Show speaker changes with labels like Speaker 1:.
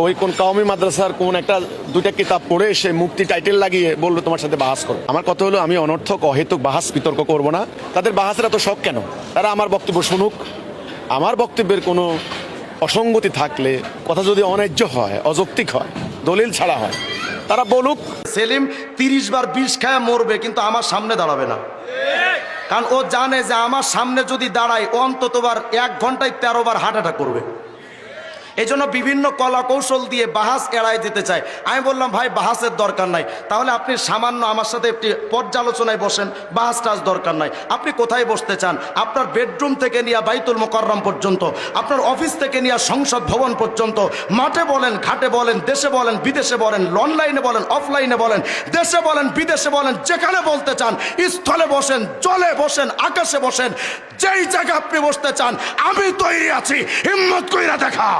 Speaker 1: ওই কোন কওমি মাদ্রাসার কোন একটা দুইটা কিতাব পড়ে সে মুফতি টাইটেল লাগিয়ে বললো তোমার সাথে বাহাস করো। আমার কথা হলো আমি অনর্থক অহেতুক বাহাস বিতর্ক করব না। তাদের বাহাসের এত শখ কেন? তারা আমার বক্তব্য শুনুক। আমার বক্তব্যের কোনো অসঙ্গতি থাকলে, কথা যদি অন্যায্য হয়, অযৌক্তিক হয়, দলিল ছাড়া হয়, তারা বলুক।
Speaker 2: সেলিম 30 বার বিষ খায় মরবে, কিন্তু আমার সামনে দাঁড়াবে না। কারণ ও জানে যে আমার সামনে যদি দাঁড়ায় অন্ততবার 1 ঘন্টায় 13 বার হার্ট অ্যাটাক করবে। এই জন্য বিভিন্ন কলা কৌশল দিয়ে বাহাস এড়ায় যেতে চায়। আমি বললাম ভাই বাহাসের দরকার নাই, তাহলে আপনি সামান্য আমার সাথে একটি পর্যালোচনায় বসেন, বাহাস টাস দরকার নাই। আপনি কোথায় বসতে চান? আপনার বেডরুম থেকে নিয়ে বাইতুল মোকাররম পর্যন্ত, আপনার অফিস থেকে নিয়ে সংসদ ভবন পর্যন্ত, মাঠে বলেন, ঘাটে বলেন, দেশে বলেন, বিদেশে বলেন, অনলাইনে বলেন, অফলাইনে বলেন, দেশে বলেন, বিদেশে বলেন, যেখানে বলতে চান, স্থলে বসেন, জলে বসেন, আকাশে বসেন, যেই জায়গায় আপনি বসতে চান আমি তৈরি আছি। হিম্মত কইরা দেখা।